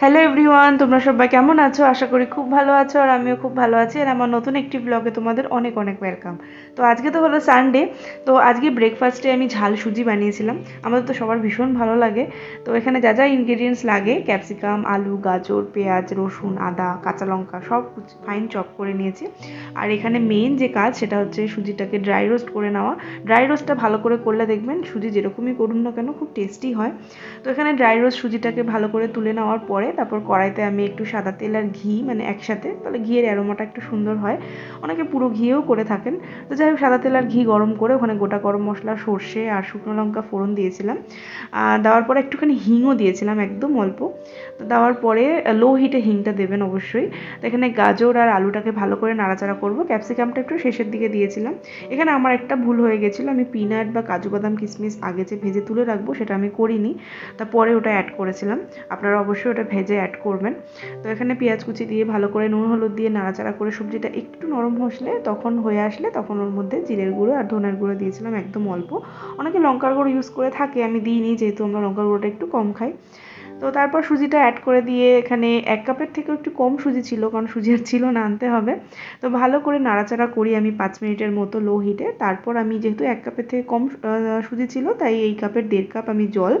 Hello everyone, তোমরা সবাই কেমন আছো? আশা করি খুব ভালো আছো আর আমিও খুব ভালো আছি। আর আমার নতুন একটি ব্লগে তোমাদের অনেক অনেক ওয়েলকাম। তো আজকে তো হলো সানডে, তো আজকে ব্রেকফাস্টে আমি ঝাল সুজি বানিয়েছিলাম। আমাদের তো সবার ভীষণ ভালো লাগে। তো এখানে যা যা ইনগ্রেডিয়েন্টস লাগে, ক্যাপসিকাম, আলু, গাজর, পেঁয়াজ, রসুন, আদা, কাঁচা লঙ্কা সব ফাইন চপ করে নিয়েছি। আর এখানে মেইন যে কাজ সেটা হচ্ছে সুজিটাকে ড্রাই রোস্ট করে নেওয়া। ড্রাই রোস্টটা ভালো করে করলে দেখবেন সুজি যেরকমই করুন না কেন খুব টেস্টি হয়। তো এখানে ড্রাই রোস্ট সুজিটাকে ভালো করে তুলে নেওয়ার পরে তারপর কড়াইতে আমি একটু সাদা তেল আর ঘি মানে একসাথে, তাহলে ঘিয়ের অ্যারোমাটা একটু সুন্দর হয়। অনেকে পুরো ঘিয়েও করে থাকেন। তো যাই হোক, সাদা তেল আর ঘি গরম করে ওখানে গোটা গরম মশলা, সর্ষে আর শুকনো লঙ্কা ফোড়ন দিয়েছিলাম। দেওয়ার পরে একটুখানি হিংও দিয়েছিলাম, একদম অল্প। তো দেওয়ার পরে লো হিটে হিংটা দেবেন অবশ্যই। তো এখানে গাজর আর আলুটাকে ভালো করে নাড়াচাড়া করব। ক্যাপসিকামটা একটু শেষের দিকে দিয়েছিলাম। এখানে আমার একটা ভুল হয়ে গেছিলো, আমি পিনাট বা কাজু বাদাম কিশমিশ আগে যে ভেজে তুলে রাখবো সেটা আমি করিনি, তারপরে ওটা অ্যাড করেছিলাম। আপনারা অবশ্যই ওটা ভেজে অ্যাড করবেন। তো এখানে পেঁয়াজ কুচি দিয়ে ভালো করে নুন হলুদ দিয়ে নাড়াচাড়া করে সবজিটা একটু নরম হয়ে আসলে তখন ওর মধ্যে জিরের গুঁড়ো আর ধনের গুঁড়ো দিয়েছিলাম একদম অল্প। অনেকে লঙ্কার গুঁড়ো ইউজ করে থাকে, আমি দিইনি যেহেতু আমরা লঙ্কার গুঁড়োটা একটু কম খাই। তো তারপর সুজিটা অ্যাড করে দিয়ে এখানে 1 কাপের থেকেও একটু কম সুজি ছিল, কারণ সুজি আর ছিল না, আনতে হবে। তো ভালো করে নাড়াচাড়া করি আমি 5 মিনিটের মতো লো হিটে। তারপর আমি যেহেতু 1 কাপের থেকে কম সুজি ছিল, তাই এই কাপের 1.5 কাপ আমি জল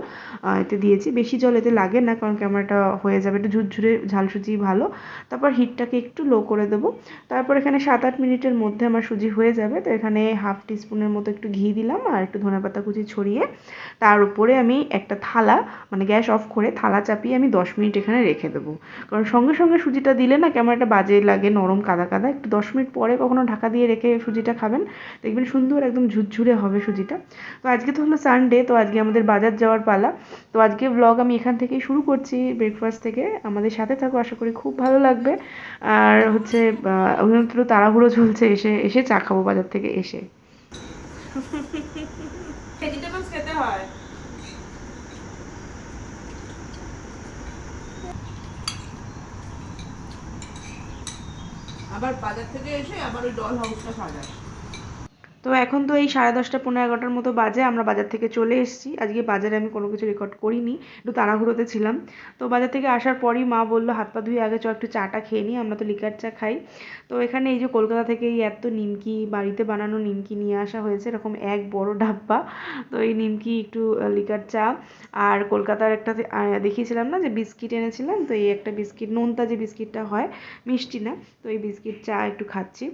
এতে দিয়েছি। বেশি জল এতে লাগে না, কারণ ক্যামেরাটা হয়ে যাবে একটু ঝুরঝুরে, ঝাল সুজি ভালো। তারপর হিটটাকে একটু লো করে দেবো। তারপর এখানে 7-8 মিনিটের মধ্যে আমার সুজি হয়ে যাবে। তো এখানে হাফ টিস্পুনের মতো একটু ঘি দিলাম আর একটু ধনেপাতা কুচি ছড়িয়ে তার উপরে আমি একটা থালা, মানে গ্যাস অফ করে থালা চাপিয়ে আমি 10 মিনিট এখানে রেখে দেবো। কারণ সঙ্গে সঙ্গে সুজিটা দিলে না কেমন একটা বাজে লাগে, নরম কাদা কাদা। একটু 10 মিনিট পরে কখনো ঢাকা দিয়ে রেখে সুজিটা খাবেন, দেখবেন সুন্দর একদম ঝুরঝুরে হবে সুজিটা। তো আজকে তো হলো সানডে, তো আজকে আমাদের বাজার যাওয়ার পালা। তো আজকে ব্লগ আমি এখান থেকেই শুরু করছি, ব্রেকফাস্ট থেকে। আমাদের সাথে থাকো, আশা করি খুব ভালো লাগবে। আর হচ্ছে একটু তাড়াহুড়ো চলছে, এসে এসে চা খাবো বাজার থেকে এসে। ভেজিটেবলস খেতে হয়। আবার বাজার থেকে এসে আবার ওই ডল হাউসটা সাজাস। তো এখন তো এই 10:30 15-11টার মতো বাজে, আমরা বাজার থেকে চলে এসেছি। আজকে বাজারে আমি কোনো কিছু রেকর্ড করিনি, একটু তাড়াহুড়োতে ছিলাম। তো বাজার থেকে আসার পরই মা বললো হাত পা ধুয়ে আগে একটু চাটা খেয়ে নিই, আমরা তো লিকার চা খাই। তো এখানে এই যে কলকাতা থেকে এই এত নিমকি, বাড়িতে বানানো নিমকি নিয়ে আসা হয়েছে, এরকম এক বড় ডাব্বা। তো এই নিমকি, একটু লিকার চা আর কলকাতার একটা দেখিয়েছিলাম না যে বিস্কিট এনেছিলাম, তো এই একটা বিস্কিট, নোনতা যে বিস্কিটটা হয়, মিষ্টি না, তো এই বিস্কিট চা একটু খাচ্ছি।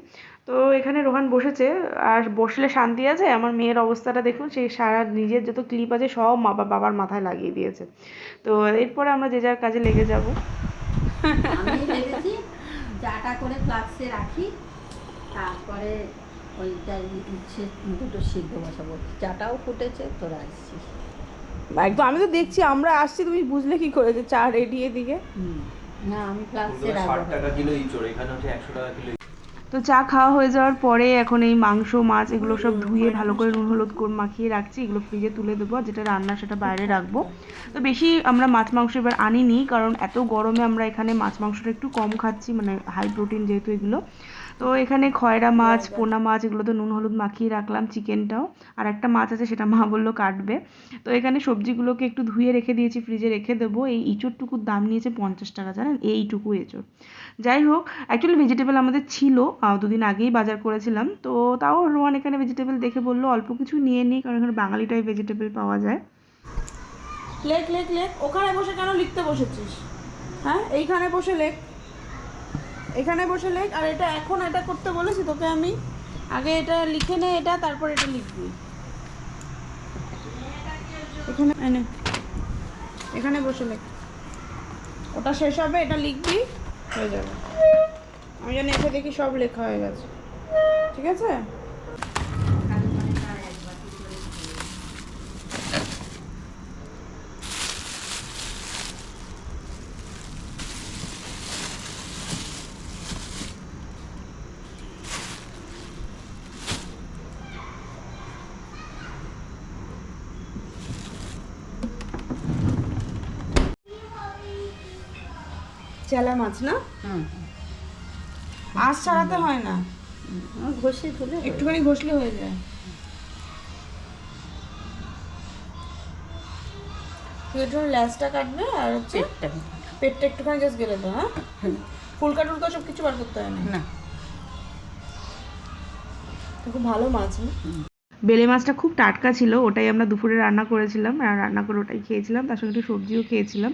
তো এখানে রোহান বসেছে, আর বসলে শান্তি আছে? আমার মেয়ের অবস্থাটা দেখুন, সে সারা নিজের যত ক্লিপ আছে সব বাবার মাথায় লাগিয়ে দিয়েছে। তো এরপরে আমরা যে যার কাজে লেগে যাব। আমি ভেবেছি চাটা করে ফ্লাক্সে রাখি, তারপরে ওইটা উচ্ছে দুটো সিদ্ধ বসাবো। চাটাও ফুটেছে, তোরা আসছিস। একদম আমি তো দেখছি, আমরা আসছি, তুমি বুঝলে কি করে যে চা রেডি এদিকে? না, আমি ফ্লাক্সে রাখবো। 60 টাকা কিলো ইঁচড়, এখানে হচ্ছে 100 টাকা কিলো। তো চা খাওয়া হয়ে যাওয়ার পরে এখন এই মাংস মাছ এগুলো সব ধুয়ে ভালো করে নুন হলুদ করে মাখিয়ে রাখছি, এগুলো ফ্রিজে তুলে দেবো। যেটা রান্না সেটা বাইরে রাখবো। তো বেশি আমরা মাছ মাংস এবার আনিনি, কারণ এত গরমে আমরা এখানে মাছ মাংসটা একটু কম খাচ্ছি, মানে হাই প্রোটিন যেহেতু এগুলো। তো এখানে খয়রা মাছ, পোনা মাছ এগুলো তো নুন হলুদ মাখিয়ে রাখলাম, চিকেনটাও। আর একটা মাছ আছে, সেটা মা বললো কাটবে। তো এখানে সবজিগুলোকে একটু ধুয়ে রেখে দিয়েছি, ফ্রিজে রেখে দেবো। এই ইঁচড়টুকুর দাম নিয়েছে 50 টাকা, জানেন? এইটুকু এঁচড়। যাই হোক, অ্যাকচুয়ালি ভেজিটেবল আমাদের ছিল, 2 দিন আগেই বাজার করেছিলাম। তো তাও রোহান এখানে ভেজিটেবল দেখে বললো অল্প কিছু নিয়ে নিই, কারণ এখানে বাঙালিটাই ভেজিটেবল পাওয়া যায়। লেখ লেখ লেখ, ওখানে বসে কেন লিখতে বসেছিস? হ্যাঁ, এইখানে বসে লেখ, এখানে বসে লেখ। আর এটা এখন এটা করতে বলেছি তোকে আমি, আগে এটা লিখে নে, এটা তারপর এটা লিখবি। এখানে এনে, এখানে বসে লেখ, ওটা শেষ হবে, এটা লিখবি, হয়ে যাবে। আমি জানি এসে দেখি সব লেখা হয়ে গেছে, ঠিক আছে? চেলা মাছ না, আঁশ ছাড়াতে হয় না, ঘষে ধুলে একটুখানি ঘষলে হয়ে যায়। তুই একটু ল্যাসটা কাটবে আর হচ্ছে পেটটা পেটটা একটুখানি জাস্ট গেলে তো, হ্যাঁ ফুলকা টুলকা সব কিছু বার করতে হয় না। না তো খুব ভালো মাছ না? বেলে মাছটা খুব টাটকা ছিল, ওটাই আমরা দুপুরে রান্না করেছিলাম, আর রান্না করে ওটাই খেয়েছিলাম, তার সঙ্গে একটু সবজিও খেয়েছিলাম।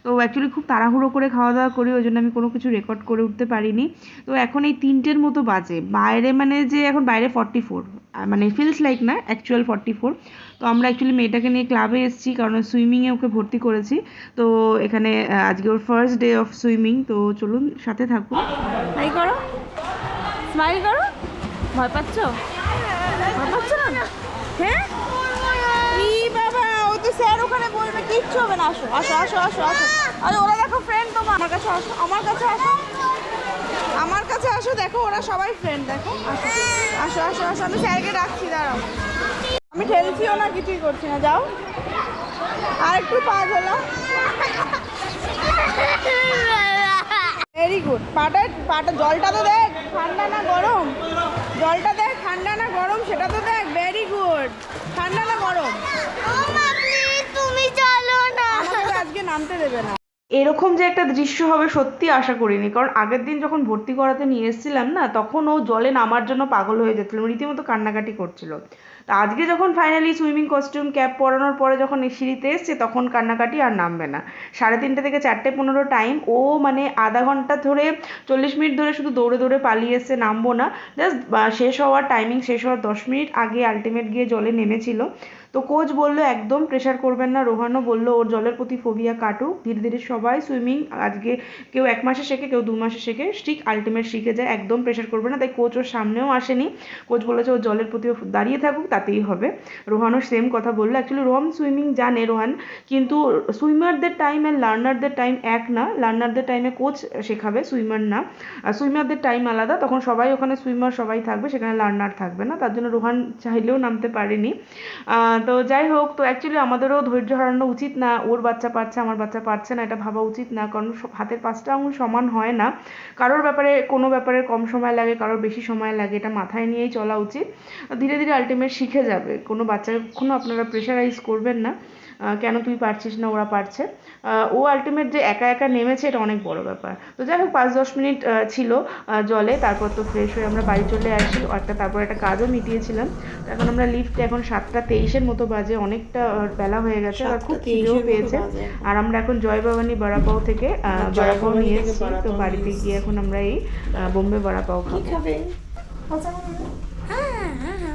তো অ্যাকচুয়ালি খুব তাড়াহুড়ো করে খাওয়া দাওয়া করি, ওই জন্য আমি কোনো কিছু রেকর্ড করে উঠতে পারিনি। তো এখন এই 3টের মতো বাজে, বাইরে মানে যে এখন বাইরে 44, মানে ফিলস লাইক না, অ্যাকচুয়াল 44। তো আমরা অ্যাকচুয়ালি মেয়েটাকে নিয়ে ক্লাবে এসেছি, কারণ সুইমিংয়ে ওকে ভর্তি করেছি। তো এখানে আজকে ওর ফার্স্ট ডে অফ সুইমিং, তো চলুন সাথে থাকুন। এই করো, স্মাইল করো। ভয় পাচ্ছ? ভয় পাচ্ছ না? হ্যাঁ ই বাবা, ও তো স্যার ওখানে বলবে, কিচ্ছু হবে না। আসো আসো আসো আসো আসো। আরে ওরা দেখো ফ্রেন্ড তোমার। আমার কাছে আসো, আমার কাছে আসো, আমার কাছে আসো। দেখো ওরা সবাই ফ্রেন্ড, দেখো। আসো আসো আসো আসো। আমি স্যারকে ডাকছি, দাঁড়াও। আমি ঠেলছিও না, কিছুই করছি না, যাও। আর একটু পা ঝোলা। Very good. পাটা পাটা জলটা তো দেখ ঠান্ডা না গরম, জলটা দেখ ঠান্ডা না গরম, সেটা তো দেখ। Very good. ঠান্ডা না গরম? তুমি চলো না। আমাকে আজকে নামতে দেবে না। এরকম যে একটা দৃশ্য হবে সত্যি আশা করিনি, কারণ আগের দিন যখন ভর্তি করাতে নিয়ে এসেছিলাম না, তখন ও জলে নামার জন্য পাগল হয়ে যাচ্ছিল, রীতিমতো কান্নাকাটি করছিল। তো আজকে যখন ফাইনালি সুইমিং কস্টিউম ক্যাপ পরানোর পরে যখন এই সিঁড়িতে এসছে, তখন কান্নাকাটি আর নামবে না। 3:30 থেকে 4:15 টাইম, ও মানে আধা ঘন্টা ধরে 40 মিনিট ধরে শুধু দৌড়ে দৌড়ে পালিয়ে এসছে, নামবো না, জাস্ট শেষ হওয়ার টাইমিং শেষ হওয়ার 10 মিনিট আগে আলটিমেট গিয়ে জলে নেমেছিল। তো কোচ বললো একদম প্রেশার করবেন না, রোহানও বললো ওর জলের প্রতি ফোবিয়া কাটুক, ধীরে ধীরে সবাই সুইমিং আজকে কেউ 1 মাসে শেখে, কেউ 2 মাসে শেখে, ঠিক আলটিমেট শিখে যায়, একদম প্রেশার করবে না। তাই কোচ ওর সামনেও আসেনি, কোচ বলেছে ওর জলের প্রতি দাঁড়িয়ে থাকুক, তাতেই হবে। রোহানও সেম কথা বললো। অ্যাকচুয়ালি রোহান সুইমিং জানে রোহান, কিন্তু সুইমারদের টাইম আর লার্নারদের টাইম এক না, লার্নারদের টাইমে কোচ শেখাবে, সুইমার না। সুইমারদের টাইম আলাদা, তখন সবাই ওখানে সুইমার সবাই থাকবে, সেখানে লার্নার থাকবে না, তার জন্য রোহান চাইলেও নামতে পারেনি। তো যাই হোক, তো অ্যাকচুয়ালি আমাদেরও ধৈর্য হারানো উচিত না, ওর বাচ্চা পারছে আমার বাচ্চা পারছে না, এটা ভাবা উচিত না, কারণ হাতের 5টা আঙুল সমান হয় না, কারোর ব্যাপারে কোনো ব্যাপারে কম সময় লাগে, কারোর বেশি সময় লাগে, এটা মাথায় নিয়েই চলা উচিত। ধীরে ধীরে আলটিমেট শিখে যাবে। কোনো বাচ্চাকে কখনো আপনারা প্রেশারাইজ করবেন না, কেন তুই পারছিস না, ওরা পারছে। ও আলটিমেট যে একা একা নেমেছে, এটা অনেক বড় ব্যাপার। তো যাই হোক, 5-10 মিনিট ছিল জলে, তারপর তো ফ্রেশ হয়ে আমরা বাড়ি চলে আসি, তারপর একটা কাজও মিটিয়েছিলাম। তো এখন আমরা লিফটে, এখন 7:23 মতো বাজে, অনেকটা বেলা হয়ে গেছে, আর খুব খিদেও পেয়েছে। আর আমরা এখন জয় ভবানী বড়াপাও থেকে বড়াপাও নিয়ে এসেছি, তো বাড়িতে গিয়ে এখন আমরা এই বোম্বে বড়াপাও খাবো। খাবে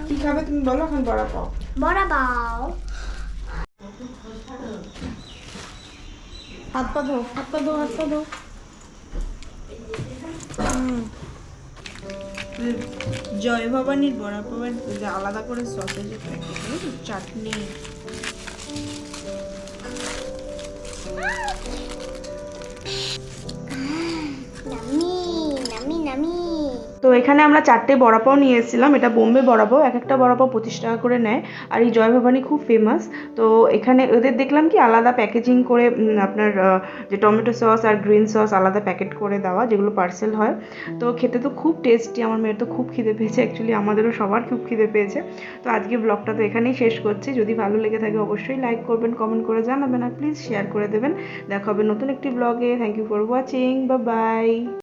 কি খাবে তুমি বলো, এখন বড়া পাও। বড়া পাও। হাত পা ধো, হাত পা ধো, হাত পা ধো। জয় ভবানীর বড়া পাওয়ার যে আলাদা করে সসেজের প্যাকেট, চাটনি। নামি নামি নামি। তো এখানে আমরা 4টে বড়াপাও নিয়ে এসেছিলাম, এটা বোম্বে বড়াপাও, এক একটা বড়াপাও 25 টাকা করে নেয়, আর এই জয় ভবানী খুব ফেমাস। তো এখানে ওদের দেখলাম কি আলাদা প্যাকেজিং করে আপনার যে টমেটো সস আর গ্রিন সস আলাদা প্যাকেট করে দেওয়া, যেগুলো পার্সেল হয়। তো খেতে তো খুব টেস্টি, আমার মেয়ের তো খুব খিদে পেয়েছে, অ্যাকচুয়ালি আমাদেরও সবার খুব খিদে পেয়েছে। তো আজকে ব্লগটা তো এখানেই শেষ করছি, যদি ভালো লেগে থাকে অবশ্যই লাইক করবেন, কমেন্ট করে জানাবেন, আর প্লিজ শেয়ার করে দেবেন। দেখা হবে নতুন একটি ব্লগে। Thank you for watching, bye by.